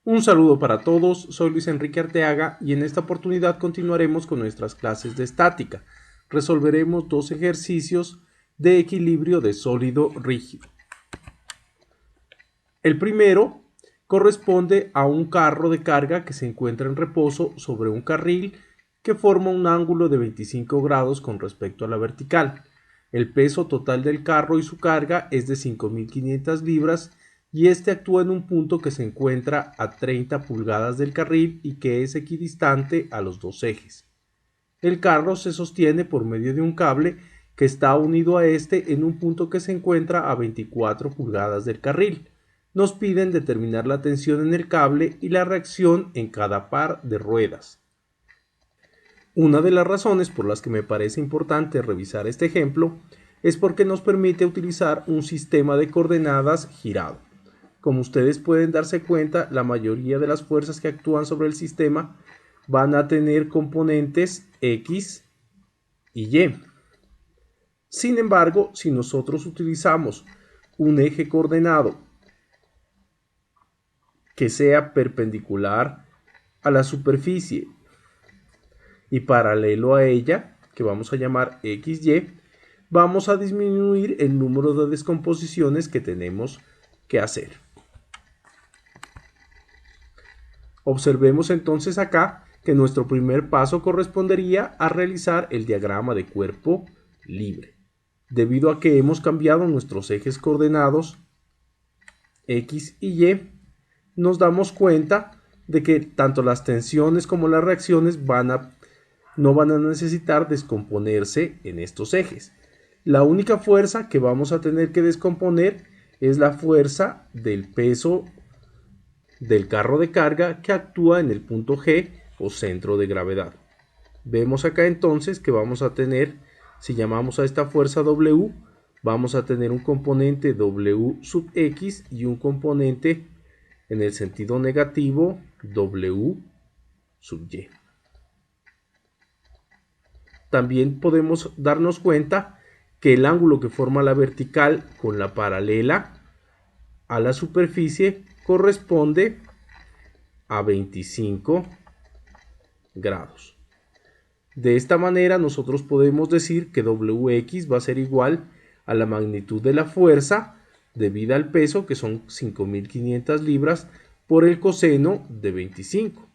Un saludo para todos, soy Luis Enrique Arteaga y en esta oportunidad continuaremos con nuestras clases de estática. Resolveremos dos ejercicios de equilibrio de sólido rígido. El primero corresponde a un carro de carga que se encuentra en reposo sobre un carril que forma un ángulo de 25 grados con respecto a la vertical. El peso total del carro y su carga es de 5.500 libras y este actúa en un punto que se encuentra a 30 pulgadas del carril y que es equidistante a los dos ejes. El carro se sostiene por medio de un cable que está unido a este en un punto que se encuentra a 24 pulgadas del carril. Nos piden determinar la tensión en el cable y la reacción en cada par de ruedas. Una de las razones por las que me parece importante revisar este ejemplo es porque nos permite utilizar un sistema de coordenadas girado. Como ustedes pueden darse cuenta, la mayoría de las fuerzas que actúan sobre el sistema van a tener componentes X y Y. Sin embargo, si nosotros utilizamos un eje coordenado que sea perpendicular a la superficie y paralelo a ella, que vamos a llamar XY, vamos a disminuir el número de descomposiciones que tenemos que hacer. Observemos entonces acá que nuestro primer paso correspondería a realizar el diagrama de cuerpo libre. Debido a que hemos cambiado nuestros ejes coordenados X y Y, nos damos cuenta de que tanto las tensiones como las reacciones no van a necesitar descomponerse en estos ejes. La única fuerza que vamos a tener que descomponer es la fuerza del peso del carro de carga que actúa en el punto G o centro de gravedad. Vemos acá entonces que vamos a tener, si llamamos a esta fuerza W, vamos a tener un componente W sub X y un componente en el sentido negativo W sub Y. También podemos darnos cuenta que el ángulo que forma la vertical con la paralela a la superficie corresponde a 25 grados. De esta manera nosotros podemos decir que Wx va a ser igual a la magnitud de la fuerza debida al peso, que son 5.500 libras, por el coseno de 25.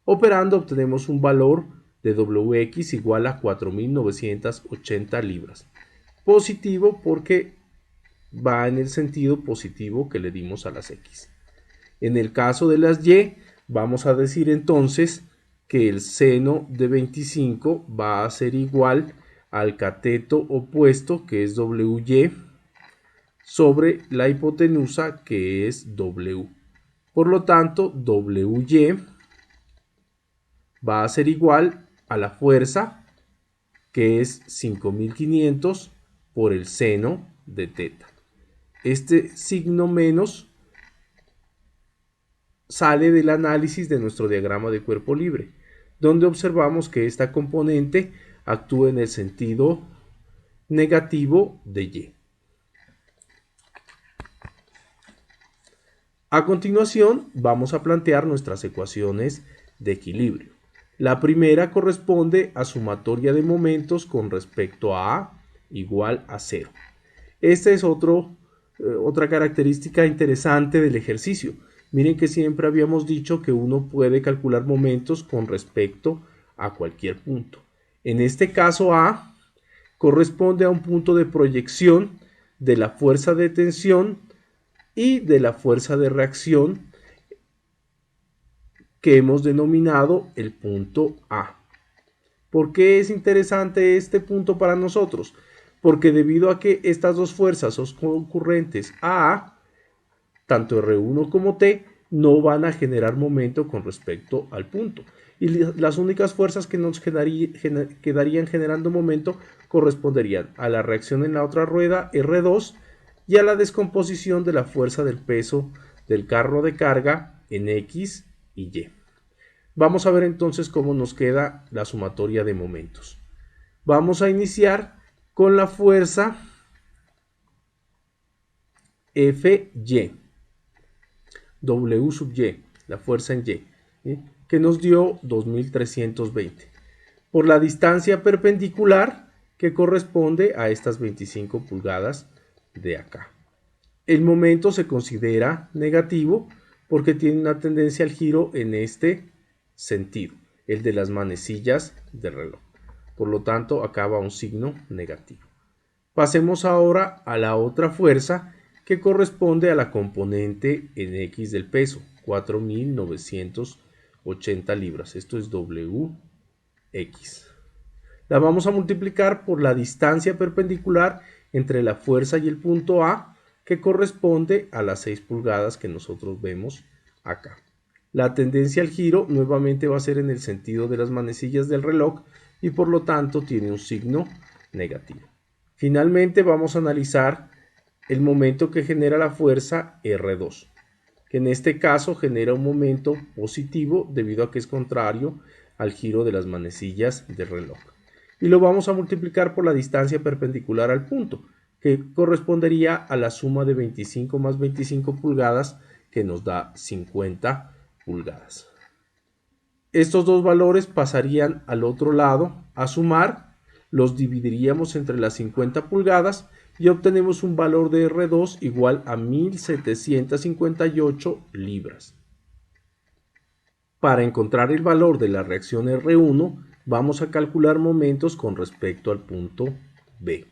Operando obtenemos un valor de Wx igual a 4.980 libras. Positivo porque va en el sentido positivo que le dimos a las X. En el caso de las Y, vamos a decir entonces que el seno de 25 va a ser igual al cateto opuesto, que es WY, sobre la hipotenusa, que es W. Por lo tanto, WY va a ser igual a la fuerza, que es 5.500 por el seno de teta. Este signo menos sale del análisis de nuestro diagrama de cuerpo libre, donde observamos que esta componente actúa en el sentido negativo de Y. A continuación, vamos a plantear nuestras ecuaciones de equilibrio. La primera corresponde a sumatoria de momentos con respecto a A igual a 0. Esta es otra característica interesante del ejercicio. Miren que siempre habíamos dicho que uno puede calcular momentos con respecto a cualquier punto. En este caso A corresponde a un punto de proyección de la fuerza de tensión y de la fuerza de reacción que hemos denominado el punto A. ¿Por qué es interesante este punto para nosotros? Porque debido a que estas dos fuerzas son concurrentes a A, tanto R1 como T no van a generar momento con respecto al punto. Y las únicas fuerzas que nos quedarían generando momento corresponderían a la reacción en la otra rueda R2 y a la descomposición de la fuerza del peso del carro de carga en X y Y. Vamos a ver entonces cómo nos queda la sumatoria de momentos. Vamos a iniciar con la fuerza Fy, W sub Y. la fuerza en Y, ¿sí? Que nos dio 2320, por la distancia perpendicular que corresponde a estas 25 pulgadas de acá. El momento se considera negativo porque tiene una tendencia al giro en este sentido, el de las manecillas del reloj. Por lo tanto, acá va un signo negativo. Pasemos ahora a la otra fuerza que corresponde a la componente en X del peso, 4.980 libras. Esto es WX. La vamos a multiplicar por la distancia perpendicular entre la fuerza y el punto A, que corresponde a las 6 pulgadas que nosotros vemos acá. La tendencia al giro nuevamente va a ser en el sentido de las manecillas del reloj y por lo tanto tiene un signo negativo. Finalmente vamos a analizar el momento que genera la fuerza R2, que en este caso genera un momento positivo debido a que es contrario al giro de las manecillas del reloj. Y lo vamos a multiplicar por la distancia perpendicular al punto, que correspondería a la suma de 25 más 25 pulgadas, que nos da 50 pulgadas. Estos dos valores pasarían al otro lado a sumar, los dividiríamos entre las 50 pulgadas y obtenemos un valor de R2 igual a 1758 libras. Para encontrar el valor de la reacción R1, vamos a calcular momentos con respecto al punto B.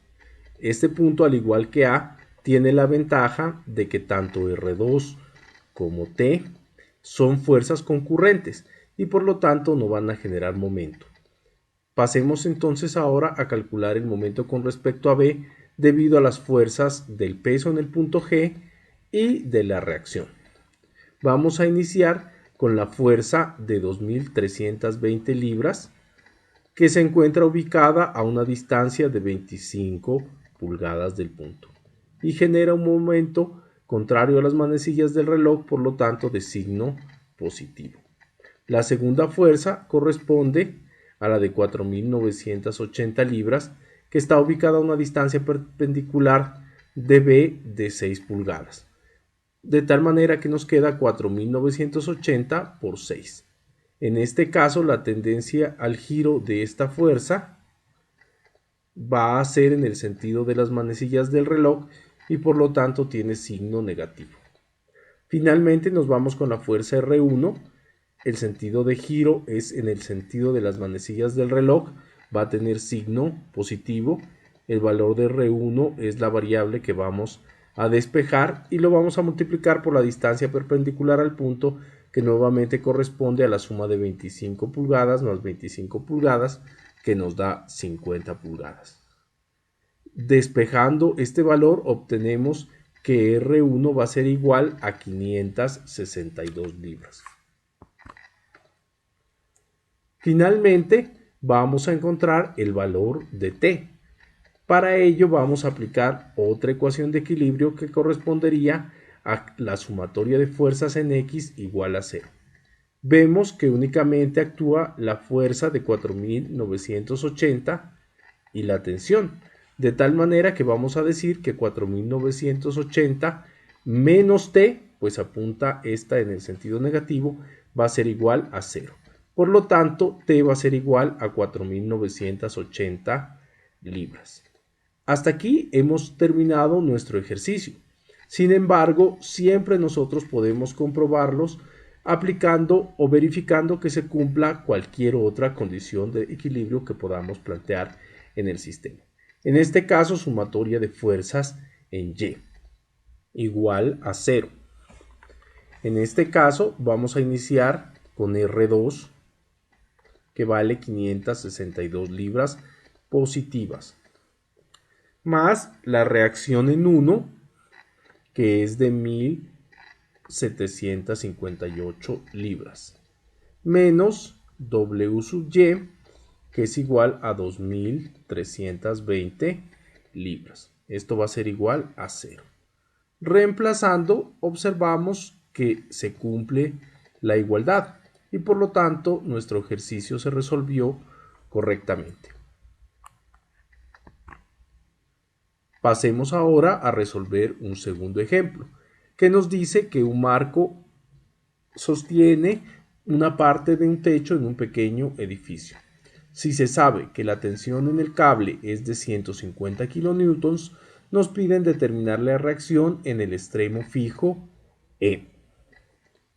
Este punto, al igual que A, tiene la ventaja de que tanto R2 como T son fuerzas concurrentes y por lo tanto no van a generar momento. Pasemos entonces ahora a calcular el momento con respecto a B debido a las fuerzas del peso en el punto G y de la reacción. Vamos a iniciar con la fuerza de 2320 libras que se encuentra ubicada a una distancia de 25 pulgadas del punto y genera un momento contrario a las manecillas del reloj, por lo tanto de signo positivo. La segunda fuerza corresponde a la de 4.980 libras que está ubicada a una distancia perpendicular de B de 6 pulgadas, de tal manera que nos queda 4.980 por 6. En este caso, la tendencia al giro de esta fuerza va a ser en el sentido de las manecillas del reloj y por lo tanto tiene signo negativo. Finalmente nos vamos con la fuerza R1. El sentido de giro es en el sentido de las manecillas del reloj, va a tener signo positivo. El valor de R1 es la variable que vamos a despejar y lo vamos a multiplicar por la distancia perpendicular al punto, que nuevamente corresponde a la suma de 25 pulgadas más 25 pulgadas, que nos da 50 pulgadas. Despejando este valor obtenemos que R1 va a ser igual a 562 libras. Finalmente vamos a encontrar el valor de T. Para ello vamos a aplicar otra ecuación de equilibrio que correspondería a la sumatoria de fuerzas en X igual a 0. Vemos que únicamente actúa la fuerza de 4.980 y la tensión, de tal manera que vamos a decir que 4.980 menos T, pues apunta esta en el sentido negativo, va a ser igual a 0. Por lo tanto, T va a ser igual a 4.980 libras. Hasta aquí hemos terminado nuestro ejercicio. Sin embargo, siempre nosotros podemos comprobarlos aplicando o verificando que se cumpla cualquier otra condición de equilibrio que podamos plantear en el sistema. En este caso, sumatoria de fuerzas en Y igual a 0. En este caso, vamos a iniciar con R2, que vale 562 libras positivas, más la reacción en 1, que es de 1.758 libras, menos W sub Y, que es igual a 2.320 libras. Esto va a ser igual a 0. Reemplazando, observamos que se cumple la igualdad y por lo tanto nuestro ejercicio se resolvió correctamente. Pasemos ahora a resolver un segundo ejemplo, que nos dice que un marco sostiene una parte de un techo en un pequeño edificio. Si se sabe que la tensión en el cable es de 150 kilonewtons, nos piden determinar la reacción en el extremo fijo E.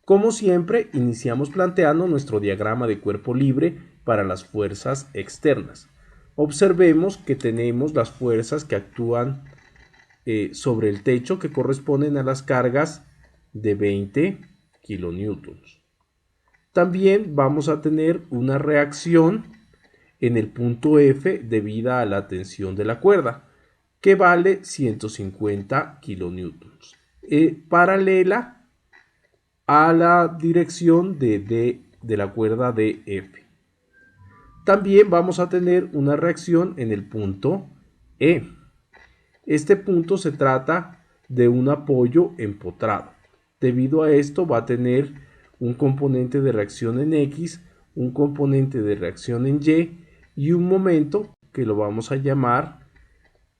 Como siempre, iniciamos planteando nuestro diagrama de cuerpo libre para las fuerzas externas. Observemos que tenemos las fuerzas que actúan sobre el techo, que corresponden a las cargas de 20 kilonewtons. También vamos a tener una reacción en el punto F debida a la tensión de la cuerda, que vale 150 kilonewtons, paralela a la dirección de la cuerda de F. También vamos a tener una reacción en el punto E. Este punto se trata de un apoyo empotrado. Debido a esto va a tener un componente de reacción en X, un componente de reacción en Y y un momento que lo vamos a llamar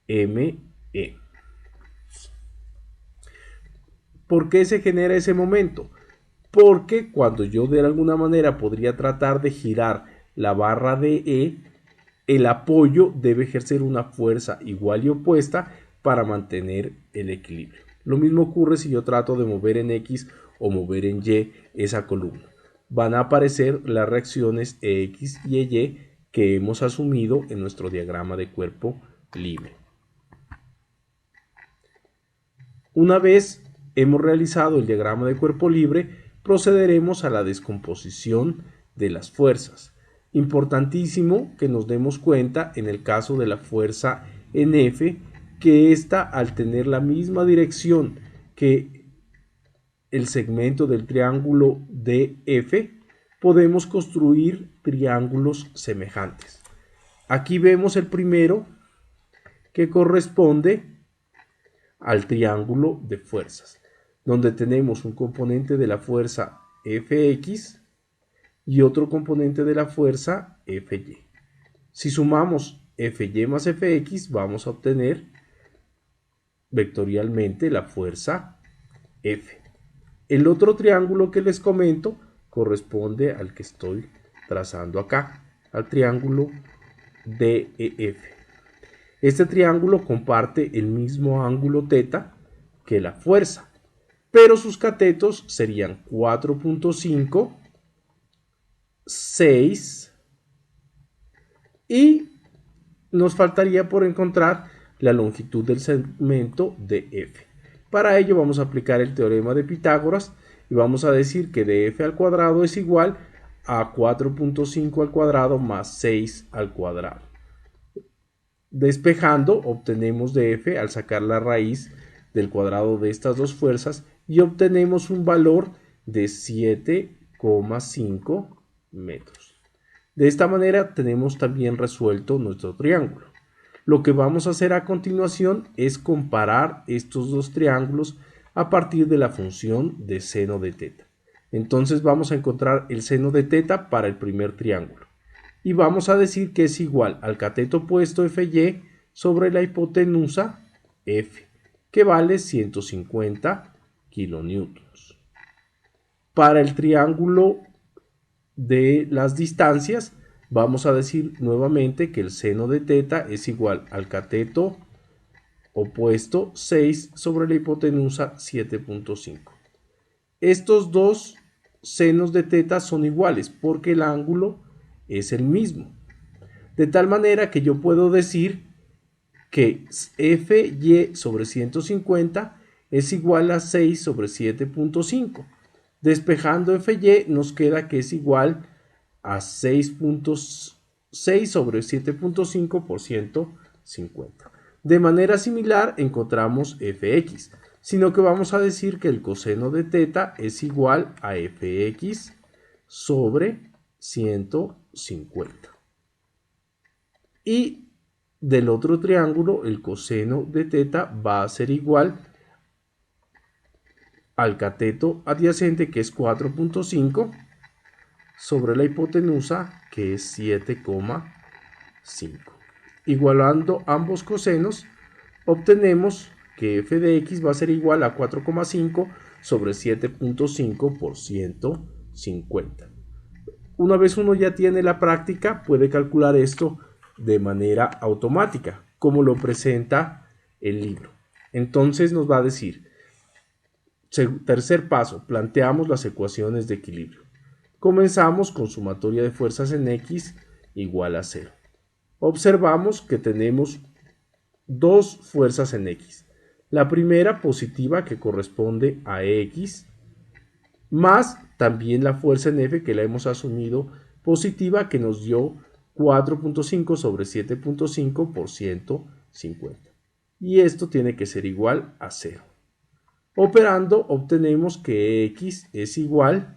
ME. ¿Por qué se genera ese momento? Porque cuando yo de alguna manera podría tratar de girar la barra de E, el apoyo debe ejercer una fuerza igual y opuesta para mantener el equilibrio. Lo mismo ocurre si yo trato de mover en X o mover en Y esa columna. Van a aparecer las reacciones EX y EY que hemos asumido en nuestro diagrama de cuerpo libre. Una vez hemos realizado el diagrama de cuerpo libre, procederemos a la descomposición de las fuerzas. Importantísimo que nos demos cuenta en el caso de la fuerza en F, que ésta, al tener la misma dirección que el segmento del triángulo DF, podemos construir triángulos semejantes. Aquí vemos el primero, que corresponde al triángulo de fuerzas, donde tenemos un componente de la fuerza Fx y otro componente de la fuerza Fy. Si sumamos Fy más Fx, vamos a obtener vectorialmente la fuerza F. El otro triángulo que les comento corresponde al que estoy trazando acá, al triángulo DEF. Este triángulo comparte el mismo ángulo θ que la fuerza, pero sus catetos serían 4.5, 6 y nos faltaría por encontrar la longitud del segmento de F. Para ello vamos a aplicar el teorema de Pitágoras y vamos a decir que df al cuadrado es igual a 4.5 al cuadrado más 6 al cuadrado. Despejando, obtenemos df al sacar la raíz del cuadrado de estas dos fuerzas y obtenemos un valor de 7,5 metros. De esta manera tenemos también resuelto nuestro triángulo. Lo que vamos a hacer a continuación es comparar estos dos triángulos a partir de la función de seno de θ. Entonces vamos a encontrar el seno de θ para el primer triángulo. Y vamos a decir que es igual al cateto opuesto Fy sobre la hipotenusa F, que vale 150 kilonewtons. Para el triángulo de las distancias, vamos a decir nuevamente que el seno de θ es igual al cateto opuesto 6 sobre la hipotenusa 7.5. Estos dos senos de θ son iguales porque el ángulo es el mismo. De tal manera que yo puedo decir que Fy sobre 150 es igual a 6 sobre 7.5. Despejando Fy nos queda que es igual a 6.6 sobre 7.5 por 150. De manera similar encontramos Fx, sino que vamos a decir que el coseno de θ es igual a Fx sobre 150. Y del otro triángulo, el coseno de θ va a ser igual al cateto adyacente, que es 4.5, sobre la hipotenusa, que es 7,5. Igualando ambos cosenos, obtenemos que f de x va a ser igual a 4,5 sobre 7.5 por 150. Una vez uno ya tiene la práctica, puede calcular esto de manera automática, como lo presenta el libro. Entonces nos va a decir, tercer paso, planteamos las ecuaciones de equilibrio. Comenzamos con sumatoria de fuerzas en X igual a 0. Observamos que tenemos dos fuerzas en X. La primera positiva, que corresponde a X, más también la fuerza en F, que la hemos asumido positiva, que nos dio 4.5 sobre 7.5 por 150. Y esto tiene que ser igual a 0. Operando, obtenemos que X es igual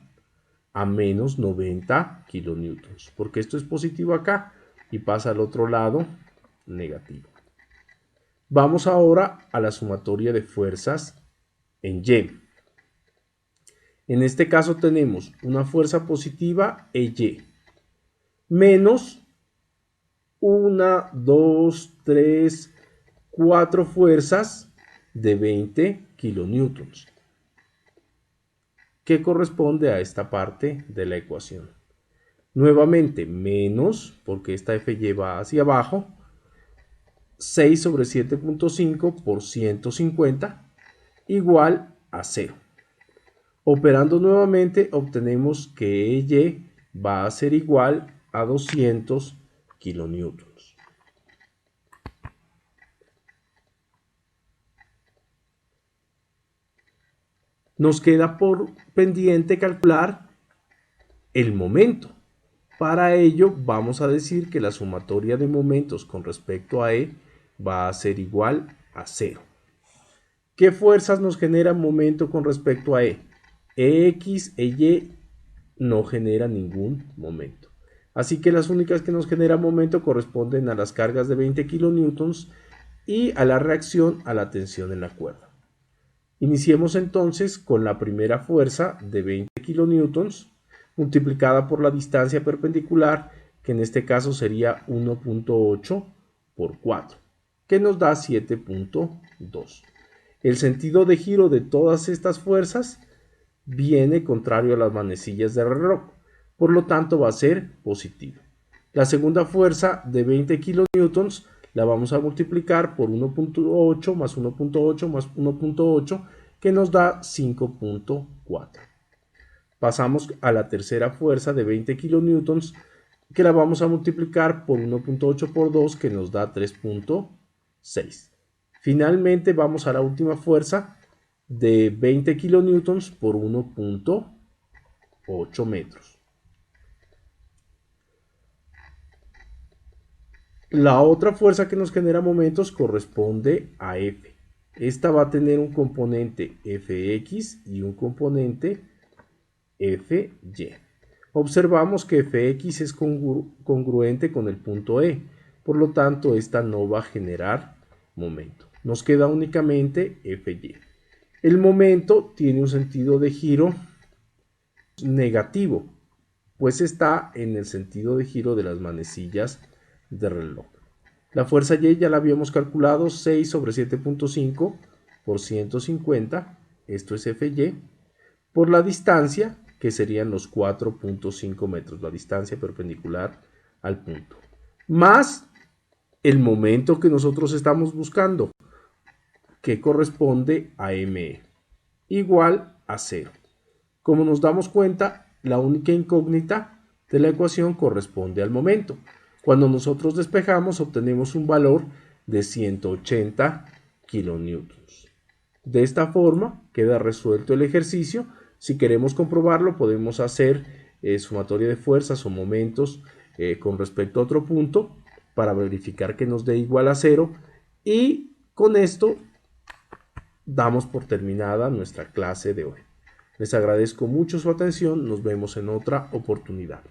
a menos 90 kilonewtons, porque esto es positivo acá y pasa al otro lado negativo. Vamos ahora a la sumatoria de fuerzas en Y. En este caso tenemos una fuerza positiva EY menos 1, 2, 3, 4 fuerzas de 20 kilonewtons, que corresponde a esta parte de la ecuación. Nuevamente menos, porque esta FY va hacia abajo, 6 sobre 7.5 por 150 igual a 0. Operando nuevamente obtenemos que Y va a ser igual a 200 kilonewtons. Nos queda por pendiente calcular el momento. Para ello vamos a decir que la sumatoria de momentos con respecto a E va a ser igual a 0. ¿Qué fuerzas nos generan momento con respecto a E? X e Y no generan ningún momento. Así que las únicas que nos generan momento corresponden a las cargas de 20 kilonewtons y a la reacción a la tensión en la cuerda. Iniciemos entonces con la primera fuerza de 20 kilonewtons multiplicada por la distancia perpendicular, que en este caso sería 1.8 por 4, que nos da 7.2. El sentido de giro de todas estas fuerzas viene contrario a las manecillas del reloj, por lo tanto va a ser positivo. La segunda fuerza de 20 kilonewtons la vamos a multiplicar por 1.8 más 1.8 más 1.8, que nos da 5.4. Pasamos a la tercera fuerza de 20 kilonewtons, que la vamos a multiplicar por 1.8 por 2, que nos da 3.6. Finalmente vamos a la última fuerza de 20 kilonewtons por 1.8 metros. La otra fuerza que nos genera momentos corresponde a F. Esta va a tener un componente Fx y un componente Fy. Observamos que Fx es congruente con el punto E, por lo tanto esta no va a generar momento. Nos queda únicamente Fy. El momento tiene un sentido de giro negativo, pues está en el sentido de giro de las manecillas de reloj. La fuerza Y ya la habíamos calculado, 6 sobre 7.5 por 150, esto es Fy, por la distancia, que serían los 4.5 metros, la distancia perpendicular al punto, más el momento que nosotros estamos buscando, que corresponde a ME, igual a 0. Como nos damos cuenta, la única incógnita de la ecuación corresponde al momento. Cuando nosotros despejamos, obtenemos un valor de 180 kilonewtons. De esta forma queda resuelto el ejercicio. Si queremos comprobarlo, podemos hacer sumatoria de fuerzas o momentos con respecto a otro punto para verificar que nos dé igual a 0, y con esto damos por terminada nuestra clase de hoy. Les agradezco mucho su atención, nos vemos en otra oportunidad.